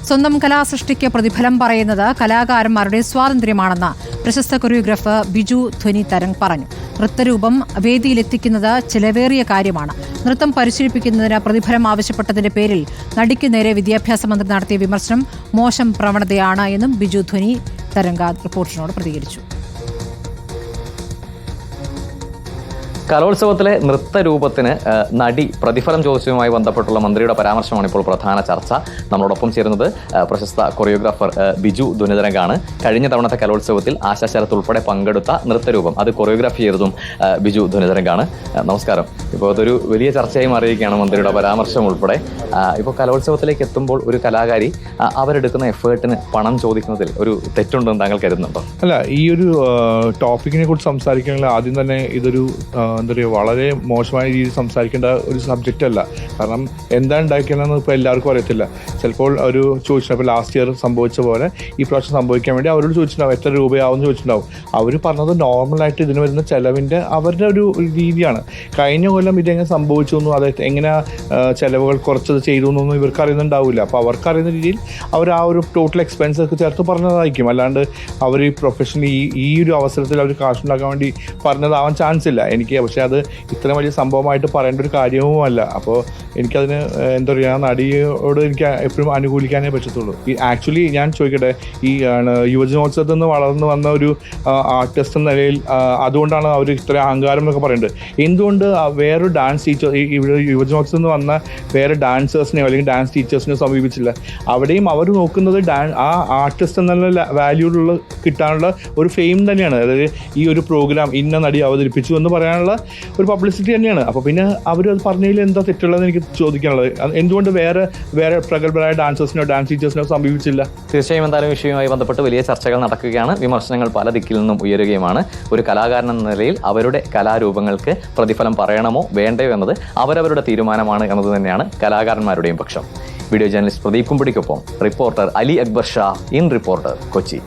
സ്വന്തം കലാസൃഷ്ടിക്ക് പ്രതിഫലം പറയുന്നത് കലാകാരന്മാരുടെ സ്വാതന്ത്ര്യമാണെന്ന് പ്രശസ്ത കൊറിയോഗ്രാഫർ ബിജു ധ്വനി തരംഗ് പറഞ്ഞു. നൃത്തരൂപം വേദിയിലെത്തിക്കുന്നത് ചിലവേറിയ കാര്യമാണ്. നൃത്തം പരിശീലിപ്പിക്കുന്നതിന് പ്രതിഫലം ആവശ്യപ്പെട്ടതിന്റെ പേരിൽ നടിക്ക് നേരെ വിദ്യാഭ്യാസ മന്ത്രി നടത്തിയ വിമർശനം മോശം പ്രവണതയാണ് എന്നും ബിജു ധ്വനി തരംഗ് റിപ്പോർട്ടറിനോട് പ്രതികരിച്ചു. കലോത്സവത്തിലെ നൃത്തരൂപത്തിന് നടി പ്രതിഫലം ചോദിച്ചതുമായി ബന്ധപ്പെട്ടുള്ള മന്ത്രിയുടെ പരാമർശമാണ് ഇപ്പോൾ പ്രധാന ചർച്ച. നമ്മളോടൊപ്പം ചേരുന്നത് പ്രശസ്ത കൊറിയോഗ്രാഫർ ബിജു ധ്വനി തരംഗാണ്. കഴിഞ്ഞ തവണത്തെ കലോത്സവത്തിൽ ആശാ ശരത് ഉൾപ്പെടെ പങ്കെടുത്ത നൃത്തരൂപം അത് കൊറിയോഗ്രാഫി ചെയ്തതും ബിജു ധ്വനി തരംഗാണ്. നമസ്കാരം. ഇപ്പോൾ അതൊരു വലിയ ചർച്ചയായി മാറിയിരിക്കുകയാണ് മന്ത്രിയുടെ പരാമർശം ഉൾപ്പെടെ. ഇപ്പോൾ കലോത്സവത്തിലേക്ക് എത്തുമ്പോൾ ഒരു കലാകാരി അവരെടുക്കുന്ന എഫേർട്ടിന് പണം ചോദിക്കുന്നതിൽ ഒരു തെറ്റുണ്ടെന്ന് താങ്കൾ കരുതുന്നുണ്ടോ? അല്ല, ഈ ഒരു ടോപ്പിക്കിനെ കുറിച്ച് സംസാരിക്കുകയാണെങ്കിൽ ആദ്യം തന്നെ ഇതൊരു എന്താ പറയുക, വളരെ മോശമായ രീതിയിൽ സംസാരിക്കേണ്ട ഒരു സബ്ജക്റ്റ് അല്ല. കാരണം എന്താ ഉണ്ടാക്കിയതെന്ന് ഇപ്പോൾ എല്ലാവർക്കും അറിയത്തില്ല. ചിലപ്പോൾ ഒരു ചോദിച്ചിട്ടുണ്ടാവും, ലാസ്റ്റ് ഇയർ സംഭവിച്ച പോലെ ഈ പ്രാവശ്യം സംഭവിക്കാൻ വേണ്ടി അവരോട് ചോദിച്ചിട്ടുണ്ടാവും എത്ര രൂപയാവും ചോദിച്ചിട്ടുണ്ടാവും. അവർ പറഞ്ഞത് നോർമലായിട്ട് ഇതിന് വരുന്ന ചിലവിൻ്റെ അവരുടെ ഒരു രീതിയാണ്. കഴിഞ്ഞ കൊല്ലം ഇതെങ്ങനെ സംഭവിച്ചു എന്നും അതായത് എങ്ങനെ ചിലവുകൾ കുറച്ചത് ചെയ്തു എന്നൊന്നും ഇവർക്ക് അറിയുന്നുണ്ടാവില്ല. അപ്പോൾ അവർക്ക് അറിയുന്ന രീതിയിൽ അവർ ആ ഒരു ടോട്ടൽ എക്സ്പെൻസ് ഒക്കെ ചേർത്ത് പറഞ്ഞതായിരിക്കും. അല്ലാണ്ട് അവർ ഈ പ്രൊഫഷണലി ഈ ഒരു അവസരത്തിൽ അവർ കാശുണ്ടാക്കാൻ വേണ്ടി പറഞ്ഞതാവാൻ ചാൻസ് ഇല്ല എനിക്ക്. പക്ഷേ അത് ഇത്രയും വലിയ സംഭവമായിട്ട് പറയേണ്ട ഒരു കാര്യവുമല്ല. അപ്പോൾ എനിക്കതിന് എന്താ പറയുക, നടിയോട് എനിക്ക് എപ്പോഴും അനുകൂലിക്കാനേ പറ്റത്തുള്ളൂ. ഈ ആക്ച്വലി ഞാൻ ചോദിക്കട്ടെ, ഈ യുവജനോത്സവത്തിൽ നിന്ന് വളർന്നു വന്ന ഒരു ആർട്ടിസ്റ്റ് എന്ന നിലയിൽ അതുകൊണ്ടാണ് അവർ ഇത്ര അഹങ്കാരം എന്നൊക്കെ പറയുന്നത്. എന്തുകൊണ്ട് വേറൊരു ഡാൻസ് ടീച്ചർ ഇവിടെ യുവജനോത്സവത്തിൽ നിന്ന് വന്ന വേറെ ഡാൻസേഴ്സിനെയോ അല്ലെങ്കിൽ ഡാൻസ് ടീച്ചേഴ്സിനെയോ സമീപിച്ചില്ല? അവിടെയും അവർ നോക്കുന്നത് ആ ആർട്ടിസ്റ്റ് എന്നുള്ള വാല്യൂലുള്ള കിട്ടാനുള്ള ഒരു ഫെയിം തന്നെയാണ്. അതായത് ഈ ഒരു പ്രോഗ്രാം ഇന്ന നടി അവതരിപ്പിച്ചു എന്ന് പറയാനുള്ള ഒരു പബ്ലിസിറ്റി തന്നെയാണ്. അപ്പോൾ പിന്നെ അവർ അത് പറഞ്ഞതിൽ എന്താ തെറ്റുള്ളതെന്ന് എനിക്ക് ചോദിക്കാനുള്ളത്. എന്തുകൊണ്ട് വേറെ പ്രഗത്ഭരായ ഡാൻസേഴ്സിനോ ഡാൻസ് ടീച്ചേഴ്സിനോ സമീപിച്ചില്ല? തീർച്ചയായും എന്തായാലും വിഷയവുമായി ബന്ധപ്പെട്ട് വലിയ ചർച്ചകൾ നടക്കുകയാണ്. വിമർശനങ്ങൾ പല ദിക്കിൽ നിന്നും ഉയരുകയുമാണ്. ഒരു കലാകാരൻ എന്ന നിലയിൽ അവരുടെ കലാരൂപങ്ങൾക്ക് പ്രതിഫലം പറയണമോ വേണ്ടയോ എന്നത് അവരവരുടെ തീരുമാനമാണ് എന്നത് തന്നെയാണ് കലാകാരന്മാരുടെയും പക്ഷം. വീഡിയോ ജേർണലിസ്റ്റ് പ്രദീപ് കുമ്പിടിക്കൊപ്പം reporter Ali Akbar Shah, in reporter, Kochi.